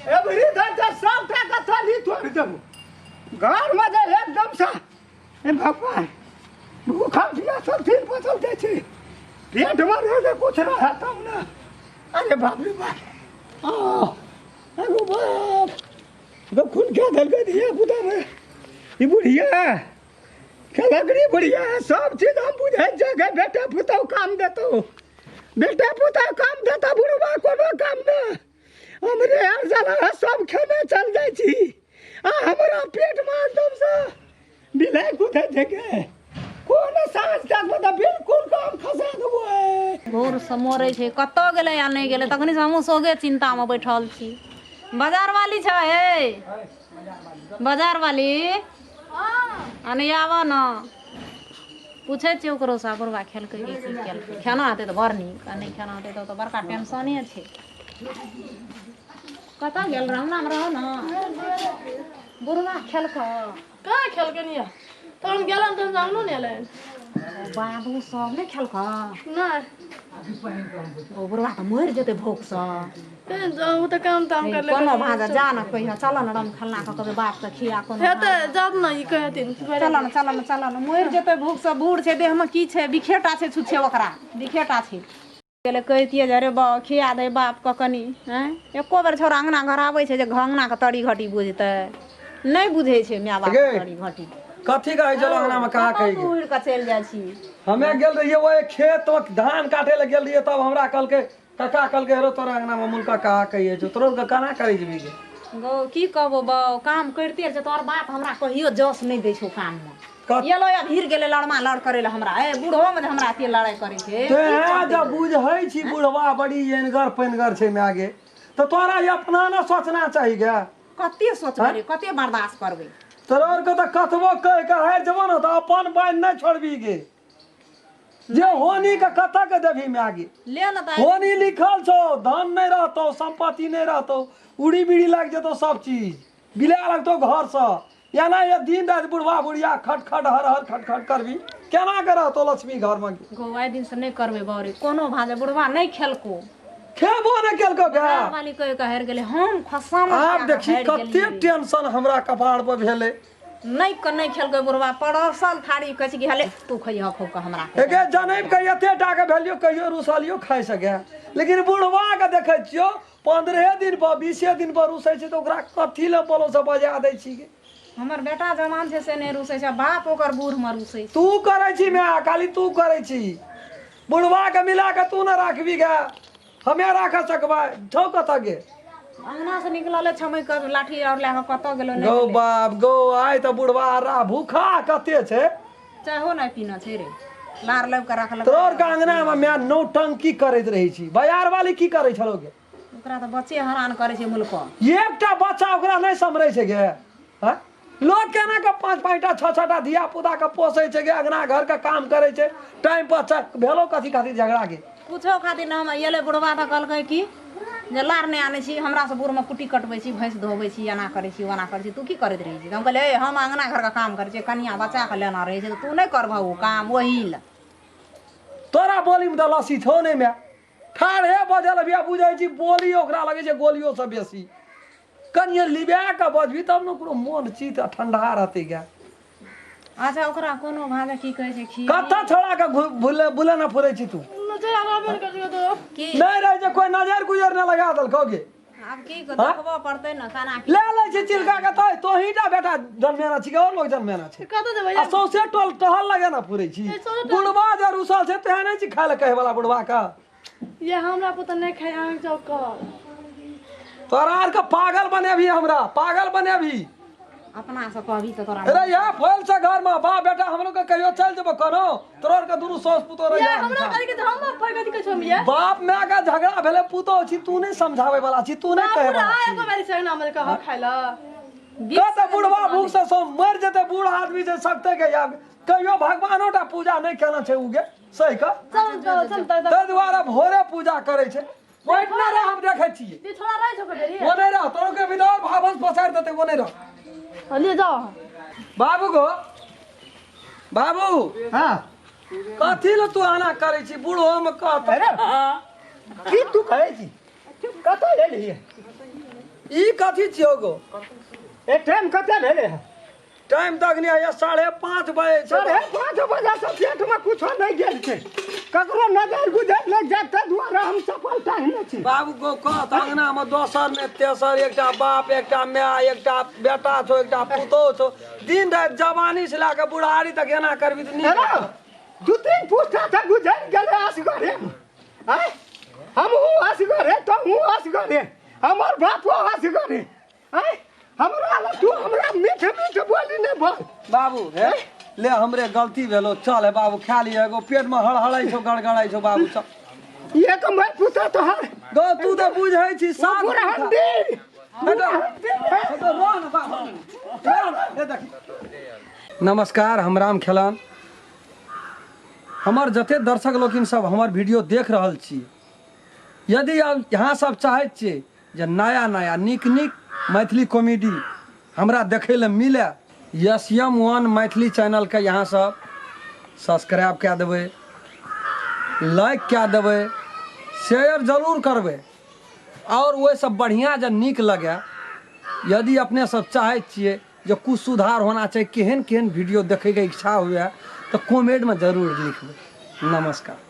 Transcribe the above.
Every धरते सब का थाली तोड़ देबो घर में जे एकदम सा ए भगवान भूखा दिया सब दिन फसल दे छी पेट में रहे कुछ रहा तब ना अरे बाप रे बाप अरे बाप तो खून क्या दल के दिया बुदा में ये बुढ़िया कलगड़ी बुढ़िया सब चीज हम बुझे जगह बेटा पुता काम देतो बेटा पुता काम देता बुढ़वा कोनो काम ना हमरे यार जला सब खेने चल जाई छी आ हमरा पेट में एकदम से बिलाई कुथे जगह कोन सांस तक मतलब बिल्कुल काम खसा देबो भोर से मरे छै कत गेलै या नहीं गेलै तखनी से हमहू सोगे चिंता में बैठल छी बाजार वाली छ हे बाजार वाली अने आवा न पूछे छी ओकरो से बुढ़वा खेलकै की खेलकै खाना आते तो बड़ नीक आ नहीं खाना आते तो बड़का टेंशने छै कत गेल रहना हम रहो न बुढ़वा खेलकै कहाँ खेलकनिया तहन गेलन त जानो ने ले बाबू सब नहीं खेलकै नहीं ओ बुढ़वा त मर जेते भूख से ते जाऊ त काम ताम कर ले कोनो भाजा जा न कहिया चल न रम खलना क के बाप से खिया कोनो हेते जात न ई कहथिन चल न मर जेते भूख से बूढ़ छै देह में की छै बिखेटा छै छुछे ओकरा बिखेटा छै गेले कहतिए जे रे बा खिया दे बाप क कनी हैं एको बेर छोरा अंगना घर आबै छै जे घंगना के तड़ी घटी बुझतै नहीं बुझे छै माय बाप तड़ी घटी कथी कहै छलो अंगना में कहा कहि उड़ के चल जाय छी हमे गेल रहिए ओए खेत में धान काटे ले गेल रहिए तब हमरा कहलके काका कहलके हेरो तोरा अंगना में मुल्का कहा कहिए जो तोरो के काना करै जेबी गे गो की कहबो बा काम करते जे तोर बाप हमरा कहियो जस नहीं दै छौ काम में ये लो या भीड़ गेले लड़मा लड़ करे ला हमरा ए बूढ़ो में हमरा अते लड़ाई करे छै ते जब बुझै छी बुढ़वा बड़ी एनगर पेनगर छै में आगे तो तोरा ये अपना ना सोचना चाहिए गे कते सोचबे रे कते बर्दाश्त करबे तोर के तो कथबो कह के है जब न तो अपन बाइन नहीं छोड़बी गे जे होनी के कथा के देबी में आगे ले न त होनी लिखल छो धन नहीं रहतो संपत्ति नहीं रहतो उड़ी बीड़ी लग जतो सब चीज बिला लगतो घर से या ना ये दिन रात बुढ़वा बुढ़िया खटखट हर हर खटखट करबी केना के रहतो लक्ष्मी घर में गोवाई दिन से नहीं करबे बारे कोनो भाजे बुढ़वा नहीं खेलको खेबो न केलको गे वाली कह के हार गेले हम खसम आप देखी कते टेंशन हमरा कपाड़ पर भेले नहीं खेलकै बुढ़वा पड़ोसल थारी कहै कि हले तू खइह खूब के हमरा एके जनैब के एते टा के भेलियो कहियो रुसलियो खाइ सके लेकिन बुढ़वा के देखै छियो 15 दिन पर 20 दिन पर रुसै छै त ओकरा कथी ले बोलो से बजा दै छी गे हमर बेटा जवान छै से नहीं रुसै छै बाप ओकर बूढ़ में रुसै तू करै छी मैं काली तू करै छी बुढ़वा के मिला के तू न राखबी गे हमे राख सकबै ठौ कत गे अंगना से निकलले छमै कर लाठी और ले कत गेलो गो बाप गो आइ त बुढ़वा रा भूखा कते छै चाहो नहीं पीना छै रे लार लब के रखल तोर के अंगना में मैं नौटंकी करैत रही छी बाजार वाली की करै छलोगे ओकरा त बच्चे हैरान करे छै मुल्क एकटा बच्चा ओकरा नहीं समरै छै गे हैं लोग केना के 5-5टा 6-6टा धिया पुता के पोसै छै गे अंगना घर के काम करे छै टाइम पर भेलो कथी खातिर झगड़ा गे पूछो खातिर न हम एले बुढ़वा त कहलकै कि जे लार नहीं आने छी हमरा से बूढ़ में कुटी कटबै छी भैंस धोबै छी एना करै छी ओना करै छी तू की करैत रही छी हम कहले हम अंगना घर का काम करै छी कनिया बच्चा के लेना रहे छै तू नहीं करबहु काम वही ल तोरा बोली में त लसी छौ नहीं में ठाढ़े बजल बिया बुझै छी बोली ओकरा लगे छै गोलियों से बेसी कनिया लिबा के बजबी तब न ओकरो मन चित ठंडा रहतै गे अच्छा ओकरा कोनो भागे की कहै छै खी कत्ता छोड़ा के बुले न फुरै छी तू नजर आबे कर दियो तो की नहीं रहे छै कोई नजर गुजर न लगा देलको गे अब की देखबो पड़तै न खाना की ले ले छै चिलका के तो हीटा बेटा जन्मेना छी और लोग जन्मेना छै कत देबै आ सौसे टोल टहल लगे ना फुरै छी बुढ़वा जे रुसल छै तेहे नहीं छी खाय ले कहे वाला बुढ़वा का ये हमरा पता नहीं खाय आंग जाओ कर तोरा आर के पागल बनेबी हमरा पागल बनेबी अपना से कहबी त तोरा अरे या फैल से घर में बा बेटा हम लोग के कहियो चल जबो कनो तोर के दुनु सास पुतो रह ये हमरा कहि के हम पर कथि के छम ये बाप माय का झगड़ा भेले पुतो छी तू नहीं समझावे वाला छी तू नहीं कहे वाला छी एको बारी से ना हमरे कह खाइला कत बुढ़वा भूख से सो मर जते बूढ़ आदमी जे सकते के या कहियो भगवानोटा पूजा नहीं केना छै उगे सही का चल ते द्वारा भोरे पूजा करे छै बैठना रे हम देखे छिए ये थोड़ा रह छ के वो नहीं रह तोरो के विदर भावस पसार देते वो नहीं रह ले जाओ बाबू गो बाबू हां कथी ल तू आना करे छी बूढ़ो में कहत अरे की तू कहै छी कत ले लिए ई कथी छियो गो ए टाइम कते भेले है टाइम तक नहीं है 5:30 बजे छै 5:30 बजे से पेट में कुछ नहीं गेल छै ककरो नजर गुजर लग जाए त दुआरे हम सफलता ही नहीं छी बाबू गो कहत अंगना में दोसर ने तेसर एकटा बाप एकटा माय एकटा बेटा छो एकटा पुतो छो दिन रात जवानी से लाके बुढ़ारी तक एना करबी त हेलो नहीं 2-3 पुस्ता तक गुजर गेले असगरे हैं हम हूँ असगरे तो हूँ असगरे हमार बापो असगरे हैं हमरा ला तू हमरा मीठ मीठ बोली ने बोल बाबू हे ले हमरे गलती भेलो चल हे बाबू खा लिया एगो पेट में हड़हड़ाई छो गड़गड़ाई छो बाबू चल ये तो मैं पूछा तो हर गो तू तो बुझै छी साग पूरा हंडी नमस्कार हम राम खेलान हमर जते दर्शक लोकिन सब हमर वीडियो देख रहल छी यदि आप यहाँ सब चाहै छियै जे नया नया नीक नीक मैथिली कॉमेडी हमरा देखै लए मिले SM1 मैथिली चैनल के यहाँ सब सब्सक्राइब कए देबै लाइक कए देबै शेयर जरूर करबै और वो सब बढ़िया जे नीक लगे यदि अपने सब चाहै छियै जे कुछ सुधार होना चाहिए केहन केहन वीडियो देखैके इच्छा हुए तो कमेंट में जरूर लिखबै नमस्कार।